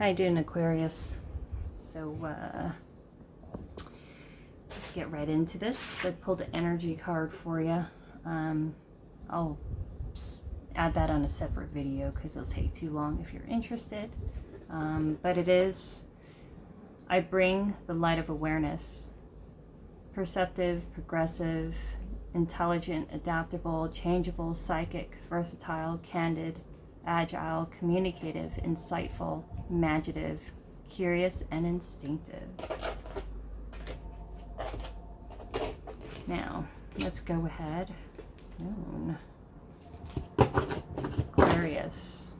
How you doing, Aquarius? So, let's get right into this. I pulled an energy card for you. I'll add that on a separate video because it'll take too long if you're interested. But it is, I bring the light of awareness. Perceptive, progressive, intelligent, adaptable, changeable, psychic, versatile, candid, agile, communicative, insightful, imaginative, curious, and instinctive. Now, let's go ahead. Moon. Aquarius.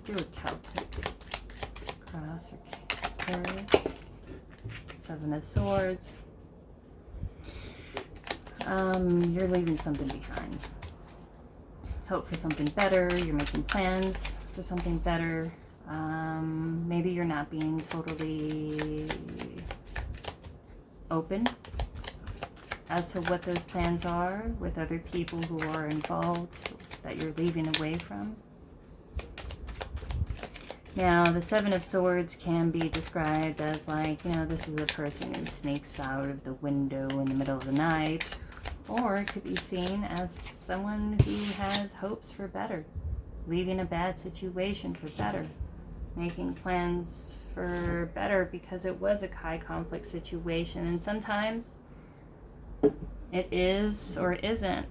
Do a Celtic cross or Aquarius. Seven of Swords. You're leaving something behind. Hope for something better. You're making plans for something better. Maybe you're not being totally open as to what those plans are with other people who are involved that you're leaving away from. Now, the Seven of Swords can be described as like, this is a person who sneaks out of the window in the middle of the night, or it could be seen as someone who has hopes for better, leaving a bad situation for better, making plans for better because it was a high conflict situation. And sometimes it is or isn't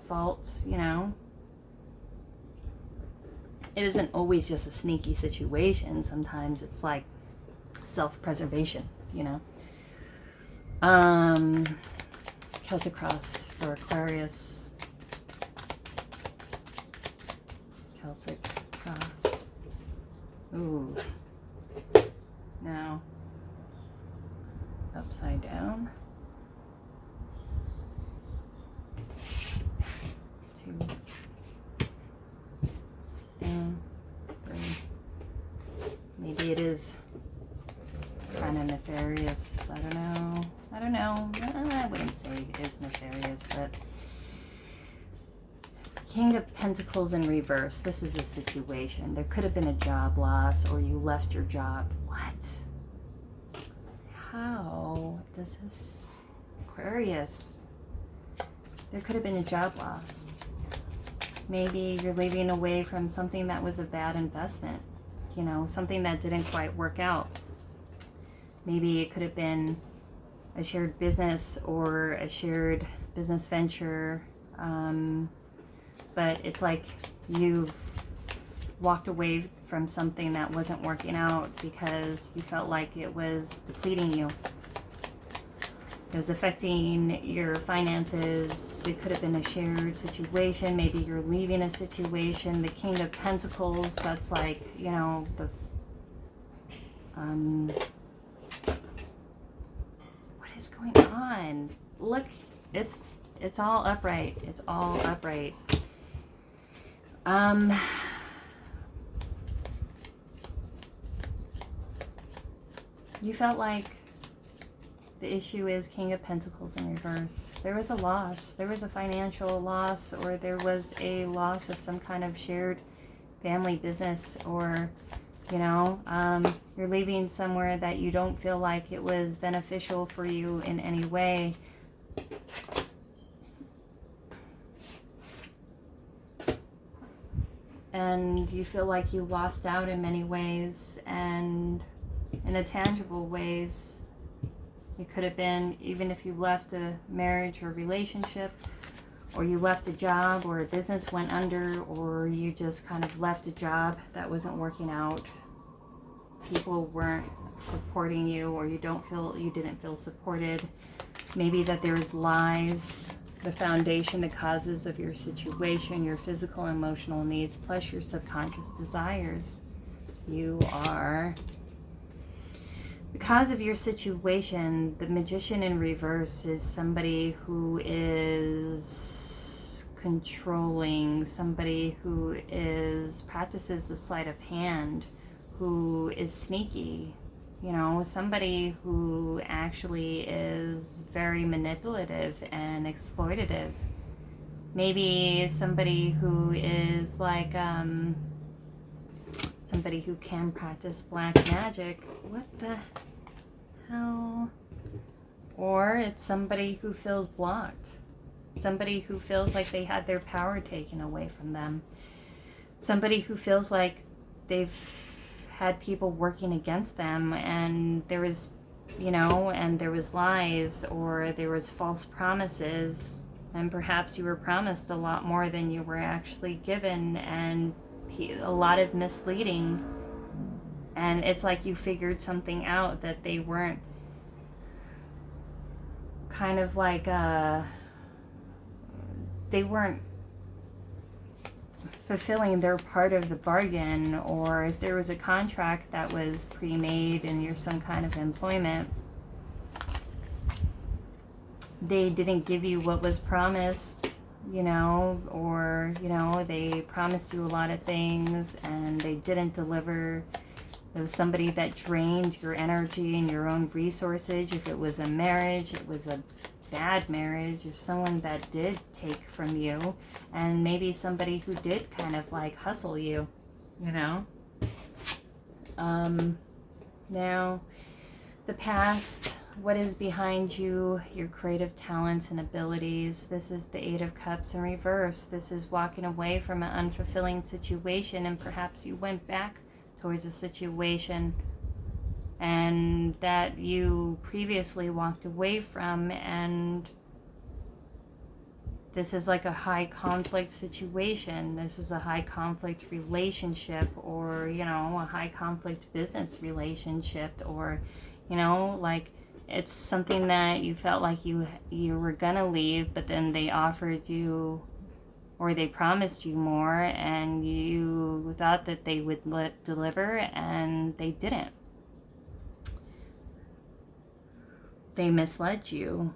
fault, It isn't always just a sneaky situation. Sometimes it's like self-preservation, Celtic cross for Aquarius. Celtic cross. Ooh. Now, upside down. 2 and 3. Maybe it is kind of nefarious. I don't know. I wouldn't say it is nefarious, but King of Pentacles in reverse. This is a situation. There could have been a job loss, or you left your job. What? How does this, Aquarius? There could have been a job loss. Maybe you're leaving away from something that was a bad investment, something that didn't quite work out. Maybe it could have been a shared business or a shared business venture, but it's like you've walked away from something that wasn't working out because you felt like it was depleting you. It was affecting your finances. It could have been a shared situation. Maybe you're leaving a situation. The King of Pentacles, that's like, the what is going on? Look, it's all upright. It's all upright. You felt like the issue is King of Pentacles in reverse. There was a loss. There was a financial loss, or there was a loss of some kind of shared family business, or, you're leaving somewhere that you don't feel like it was beneficial for you in any way. And you feel like you lost out in many ways, and in a tangible ways. It could have been, even if you left a marriage or relationship, or you left a job, or a business went under, or you just kind of left a job that wasn't working out. People weren't supporting you, or you didn't feel supported. Maybe that there was lies, the foundation, the causes of your situation, your physical and emotional needs, plus your subconscious desires. You are... Because of your situation, the Magician in reverse is somebody who is controlling, somebody who practices the sleight of hand, who is sneaky, somebody who actually is very manipulative and exploitative. Maybe somebody who is like somebody who can practice black magic. What the hell? Or it's somebody who feels blocked. Somebody who feels like they had their power taken away from them. Somebody who feels like they've had people working against them, and there was, and there was lies, or there was false promises, and perhaps you were promised a lot more than you were actually given, and a lot of misleading. And it's like you figured something out that they weren't kind of like they weren't fulfilling their part of the bargain, or if there was a contract that was pre-made and you're some kind of employment, they didn't give you what was promised, or they promised you a lot of things and they didn't deliver. There was somebody that drained your energy and your own resources. If it was a marriage, it was a bad marriage, or someone that did take from you, and maybe somebody who did kind of like hustle you, Now, the past, what is behind you, your creative talents and abilities. This is the Eight of Cups in reverse. This is walking away from an unfulfilling situation, and perhaps you went back towards a situation and that you previously walked away from, and this is like a high conflict situation. This is a high conflict relationship, or a high conflict business relationship, or like it's something that you felt like you were gonna leave, but then they offered you, or they promised you more, and you thought that they would deliver, and they didn't. They misled you.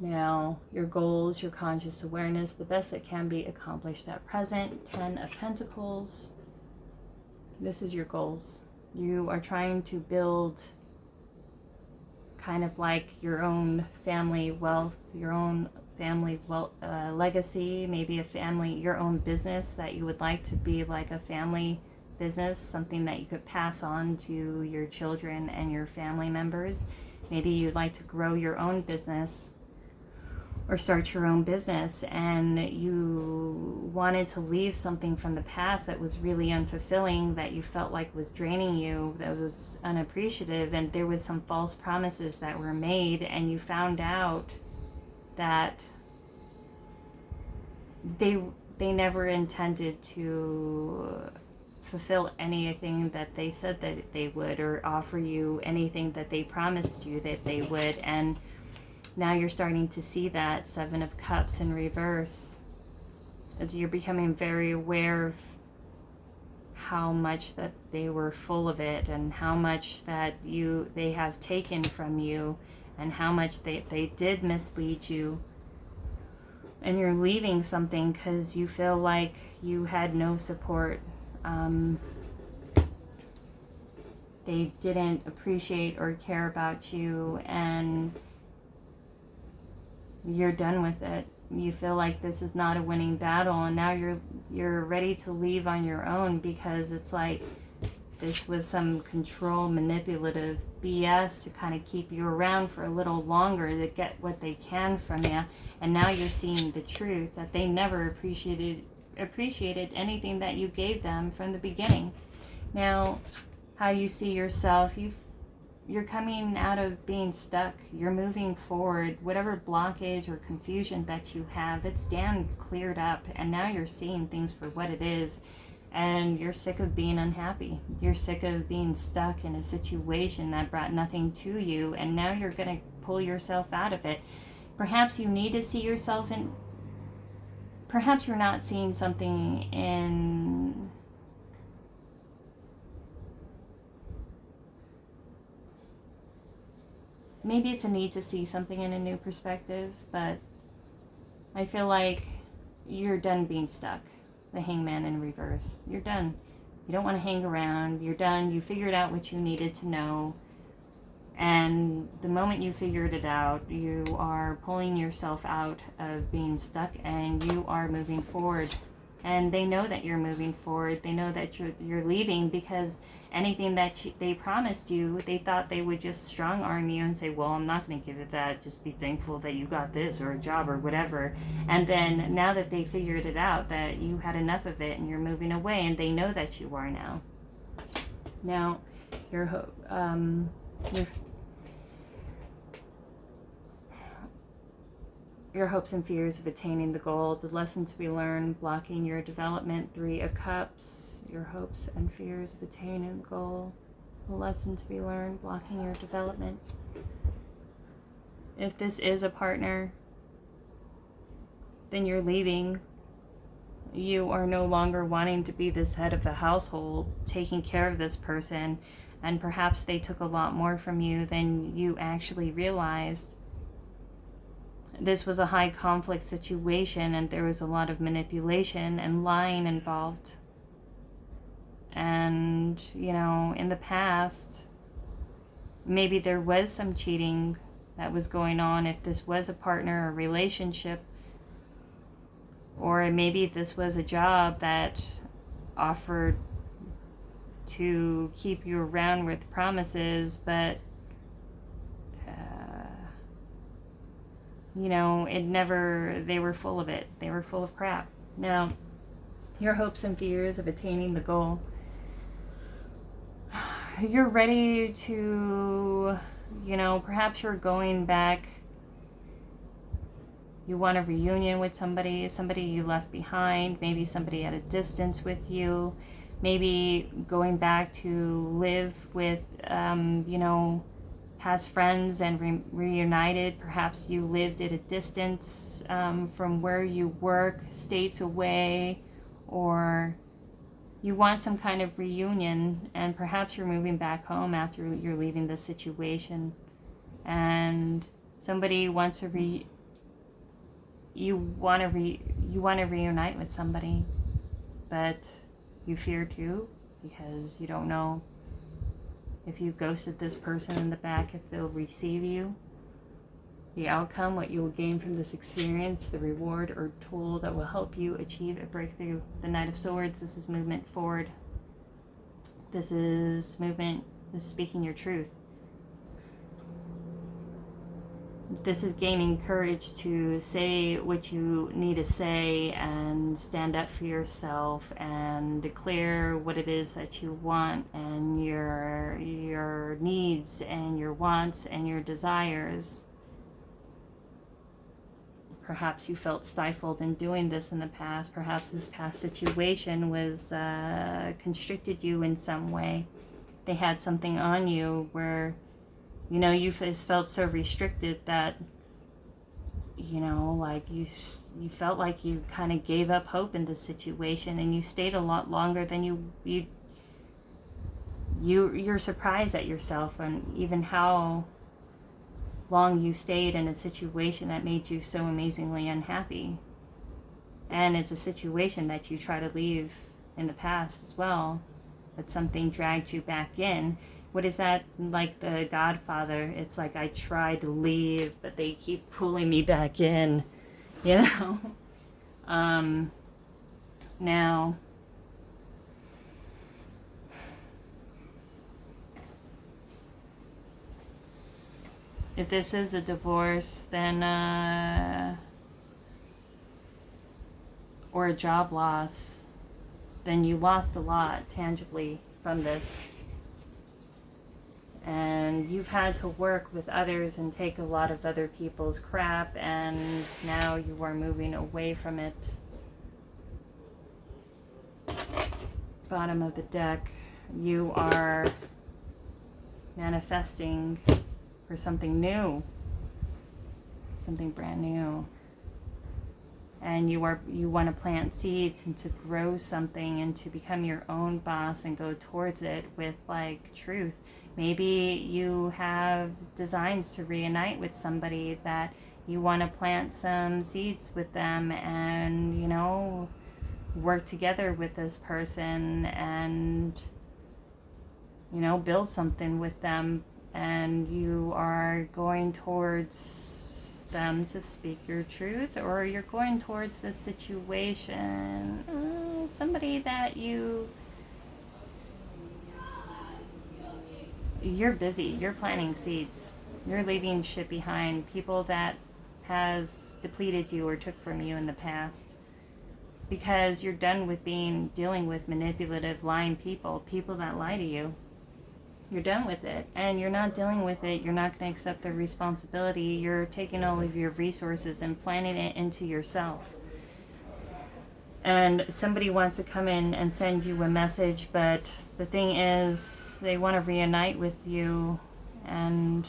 Now, your goals, your conscious awareness, the best that can be accomplished at present. 10 of Pentacles. This is your goals. You are trying to build kind of like your own family wealth, your own family legacy, maybe your own business that you would like to be like a family business, something that you could pass on to your children and your family members. Maybe you'd like to grow your own business or start your own business, and you wanted to leave something from the past that was really unfulfilling, that you felt like was draining you, that was unappreciative, and there was some false promises that were made, and you found out that they never intended to fulfill anything that they said that they would, or offer you anything that they promised you that they would. And now you're starting to see that 7 of Cups in reverse, as you're becoming very aware of how much that they were full of it, and how much that they have taken from you, and how much they did mislead you. And you're leaving something because you feel like you had no support. They didn't appreciate or care about you, and you're done with it. You feel like this is not a winning battle, and now you're ready to leave on your own, because it's like this was some control, manipulative BS to kind of keep you around for a little longer to get what they can from you. And now you're seeing the truth, that they never appreciated anything that you gave them from the beginning. Now, how you see yourself, you're coming out of being stuck. You're moving forward. Whatever blockage or confusion that you have, it's cleared up, and now you're seeing things for what it is, and you're sick of being unhappy. You're sick of being stuck in a situation that brought nothing to you, and now you're going to pull yourself out of it. Perhaps you need to see yourself in... Perhaps you're not seeing something in... Maybe it's a need to see something in a new perspective, but I feel like you're done being stuck. The Hangman in reverse. You're done. You don't want to hang around. You're done. You figured out what you needed to know. And the moment you figured it out, you are pulling yourself out of being stuck, and you are moving forward. And they know that you're moving forward. They know that you're leaving, because anything that they promised you, they thought they would just strong arm you and say, well, I'm not going to give it that. Just be thankful that you got this or a job or whatever. And then now that they figured it out, that you had enough of it and you're moving away, and they know that you are now. Now, your hopes and fears of attaining the goal, the lesson to be learned, blocking your development, 3 of Cups, your hopes and fears of attaining the goal, the lesson to be learned, blocking your development. If this is a partner, then you're leaving. You are no longer wanting to be this head of the household, taking care of this person, and perhaps they took a lot more from you than you actually realized. This was a high conflict situation, and there was a lot of manipulation and lying involved. And, in the past, maybe there was some cheating that was going on if this was a partner or relationship. Or maybe this was a job that offered to keep you around with promises, but they were full of it. They were full of crap. Now, your hopes and fears of attaining the goal. You're ready to, perhaps you're going back. You want a reunion with somebody you left behind, maybe somebody at a distance with you, maybe going back to live with, past friends and reunited. Perhaps you lived at a distance from where you work, states away, or you want some kind of reunion, and perhaps you're moving back home after you're leaving this situation, and somebody wants you want to reunite with somebody, but you fear to, because you don't know if you ghosted this person in the back, if they'll receive you, the outcome, what you will gain from this experience, the reward or tool that will help you achieve a breakthrough. The Knight of Swords, this is movement forward. This is movement, this is speaking your truth. This is gaining courage to say what you need to say and stand up for yourself and declare what it is that you want, and your needs and your wants and your desires. Perhaps you felt stifled in doing this in the past. Perhaps this past situation was constricted you in some way. They had something on you where you just felt so restricted that, like you felt like you kind of gave up hope in this situation, and you stayed a lot longer than you're surprised at yourself, and even how long you stayed in a situation that made you so amazingly unhappy. And it's a situation that you try to leave in the past as well, but something dragged you back in. What is that, like the Godfather? It's like, I tried to leave, but they keep pulling me back in, Now, if this is a divorce, then, or a job loss, then you lost a lot tangibly from this. And you've had to work with others and take a lot of other people's crap, and now you are moving away from it. Bottom of the deck, you are manifesting for something new, something brand new. And you want to plant seeds and to grow something and to become your own boss and go towards it with truth. Maybe you have designs to reunite with somebody that you want to plant some seeds with them and, work together with this person and, build something with them. And you are going towards them to speak your truth, or you're going towards this situation, somebody that you're busy, you're planting seeds, you're leaving shit behind, people that has depleted you or took from you in the past, because you're done with dealing with manipulative, lying people that lie to you. You're done with it, and you're not dealing with it. You're not going to accept the responsibility. You're taking all of your resources and planting it into yourself. And somebody wants to come in and send you a message, but the thing is, they want to reunite with you, and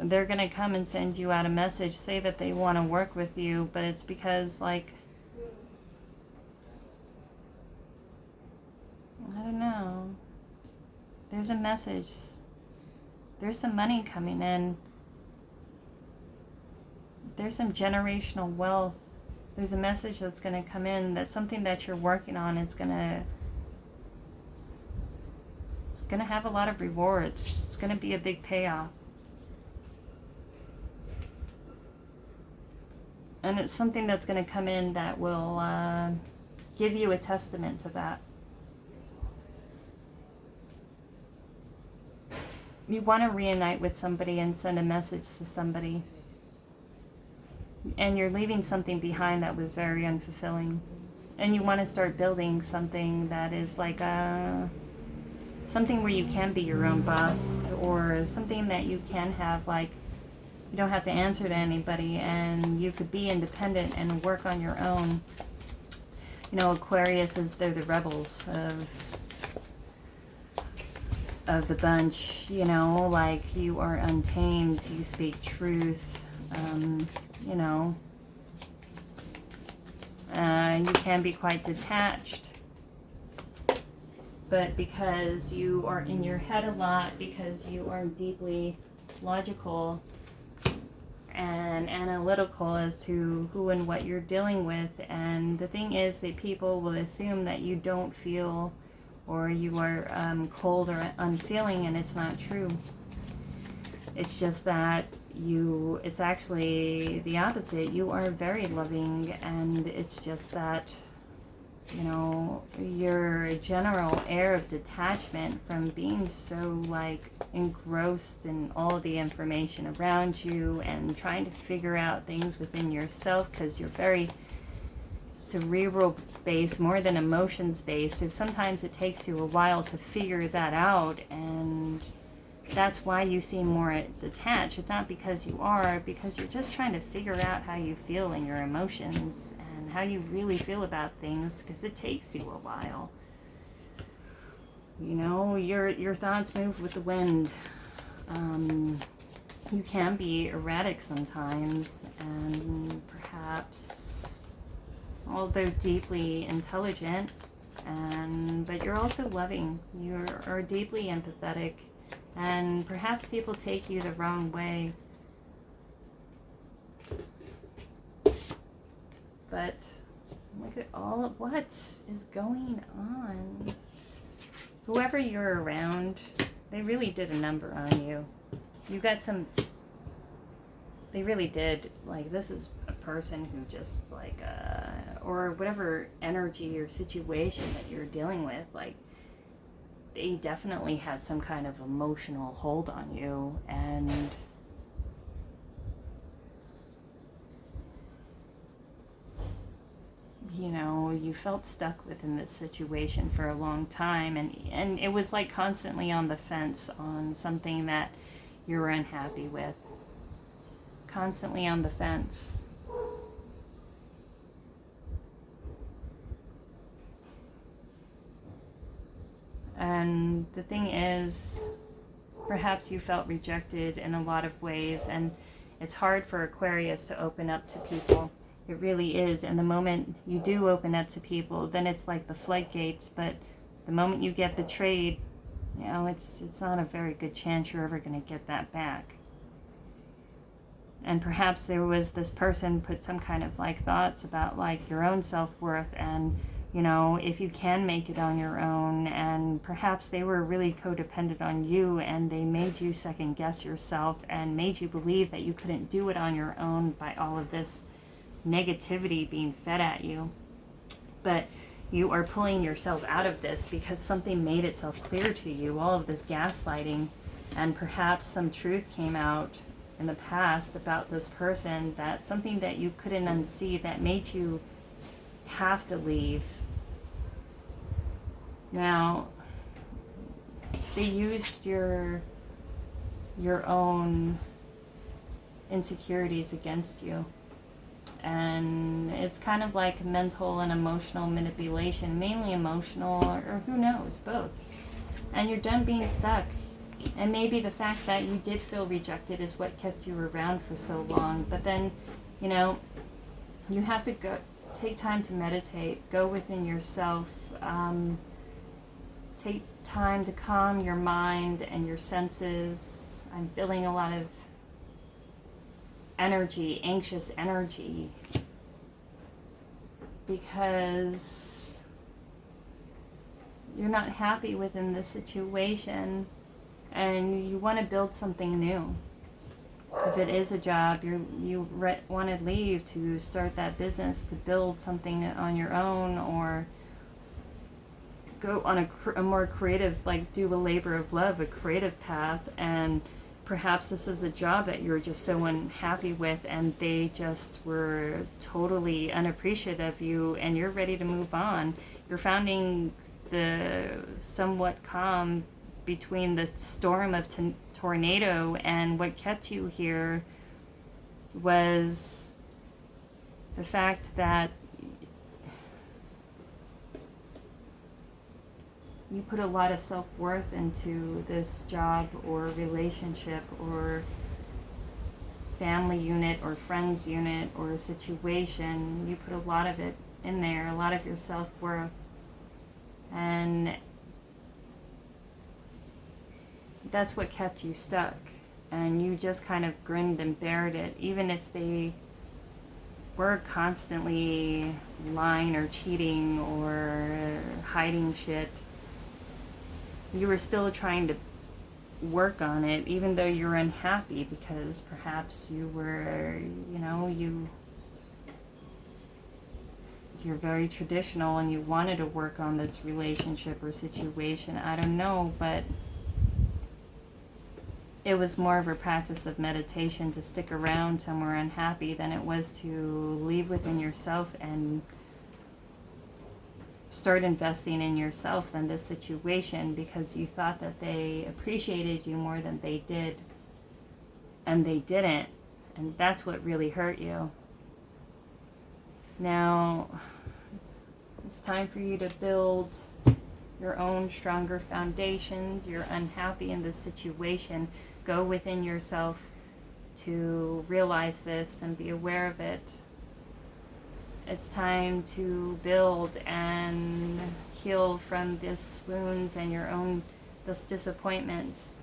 they're going to come and send you out a message, say that they want to work with you, but it's because, like, I don't know. There's a message. There's some money coming in. There's some generational wealth. There's a message that's going to come in. That's something that you're working on. It's going to have a lot of rewards. It's going to be a big payoff. And it's something that's going to come in that will give you a testament to that. You want to reunite with somebody and send a message to somebody. And you're leaving something behind that was very unfulfilling. And you want to start building something that is like something where you can be your own boss, or something that you can have, like, you don't have to answer to anybody, and you could be independent and work on your own. You know, Aquarius they're the rebels of the bunch, you know, like, you are untamed, you speak truth, you know, you can be quite detached, but because you are in your head a lot, because you are deeply logical and analytical as to who and what you're dealing with, and the thing is that people will assume that you don't feel, or you are cold or unfeeling, and it's not true. It's just that it's actually the opposite. You are very loving, and it's just that, you know, your general air of detachment from being so, like, engrossed in all the information around you and trying to figure out things within yourself, because you're very cerebral based more than emotions based, so sometimes it takes you a while to figure that out, and that's why you seem more detached. It's not because you are, because you're just trying to figure out how you feel in your emotions and how you really feel about things, because it takes you a while. You know, your thoughts move with the wind. You can be erratic sometimes, and perhaps, although deeply intelligent, but you're also loving. You are deeply empathetic, and perhaps people take you the wrong way. But look at all of what is going on. Whoever you're around, they really did a number on you. You got some... They really did. Like, this is a person who just, like, or whatever energy or situation that you're dealing with, like, they definitely had some kind of emotional hold on you, and you know, you felt stuck within this situation for a long time, and it was like constantly on the fence on something that you were unhappy with. Constantly on the fence. And the thing is, perhaps you felt rejected in a lot of ways, and it's hard for Aquarius to open up to people. It really is. And the moment you do open up to people, then it's like the floodgates. But the moment you get betrayed, you know, it's not a very good chance you're ever going to get that back. And perhaps there was this person put some kind of, like, thoughts about, like, your own self-worth, and You know, if you can make it on your own, and perhaps they were really codependent on you and they made you second guess yourself and made you believe that you couldn't do it on your own by all of this negativity being fed at you. But you are pulling yourself out of this because something made itself clear to you, all of this gaslighting, and perhaps some truth came out in the past about this person, that something that you couldn't unsee that made you have to leave. Now, they used your own insecurities against you. And it's kind of like mental and emotional manipulation, mainly emotional, or who knows, both. And you're done being stuck. And maybe the fact that you did feel rejected is what kept you around for so long. But then, you know, you have to go take time to meditate, go within yourself, take time to calm your mind and your senses. I'm feeling a lot of energy, anxious energy, because you're not happy within this situation and you want to build something new. If it is a job, you want to leave to start that business, to build something on your own, or go on a more creative, like do a labor of love, a creative path. And perhaps this is a job that you're just so unhappy with and they just were totally unappreciative of you and you're ready to move on. You're finding the somewhat calm between the storm of tornado, and what kept you here was the fact that you put a lot of self-worth into this job or relationship or family unit or friends unit or a situation. You put a lot of it in there, a lot of your self-worth. And that's what kept you stuck. And you just kind of grinned and bared it, even if they were constantly lying or cheating or hiding shit. You were still trying to work on it, even though you're unhappy, because perhaps you were, you know, you're very traditional and you wanted to work on this relationship or situation. I don't know, but it was more of a practice of meditation to stick around somewhere unhappy than it was to leave within yourself and start investing in yourself than this situation, because you thought that they appreciated you more than they did, and they didn't, and that's what really hurt you. Now it's time for you to build your own stronger foundation. You're unhappy in this situation. Go within yourself to realize this and be aware of it. It's time to build and heal from these wounds and your own those disappointments.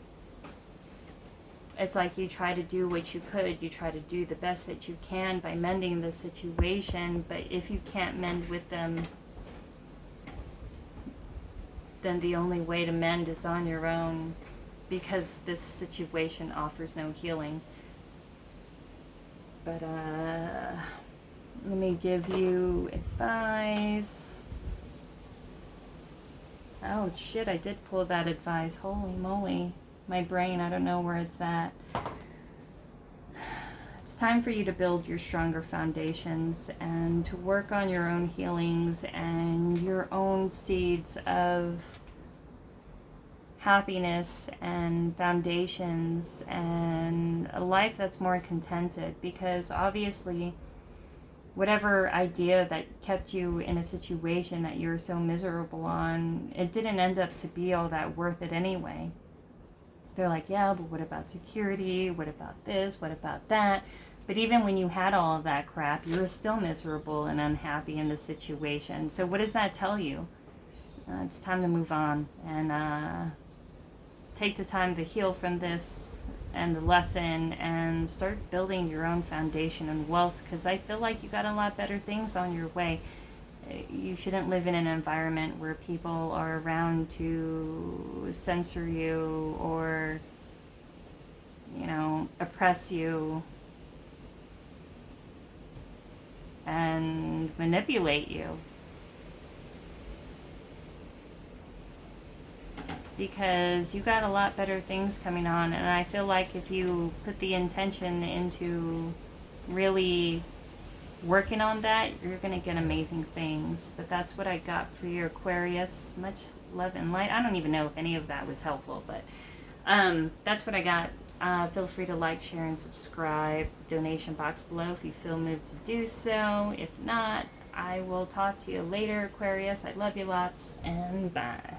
It's like you try to do what you could. You try to do the best that you can by mending the situation, but if you can't mend with them, then the only way to mend is on your own, because this situation offers no healing. But let me give you advice. Oh shit, I did pull that advice. Holy moly. My brain, I don't know where it's at. It's time for you to build your stronger foundations and to work on your own healings and your own seeds of happiness and foundations and a life that's more contented, because obviously whatever idea that kept you in a situation that you're so miserable on, it didn't end up to be all that worth it anyway. They're like, yeah, but what about security? What about this? What about that? But even when you had all of that crap, you were still miserable and unhappy in the situation. So what does that tell you? It's time to move on and take the time to heal from this and the lesson and start building your own foundation and wealth, because I feel like you got a lot better things on your way. You shouldn't live in an environment where people are around to censor you or, you know, oppress you and manipulate you. Because you got a lot better things coming on, and I feel like if you put the intention into really working on that, you're going to get amazing things. But that's what I got for your Aquarius. Much love and light. I don't even know if any of that was helpful, but that's what I got. Feel free to like, share, and subscribe. Donation box below if you feel moved to do so. If not, I will talk to you later, Aquarius. I love you lots, and bye.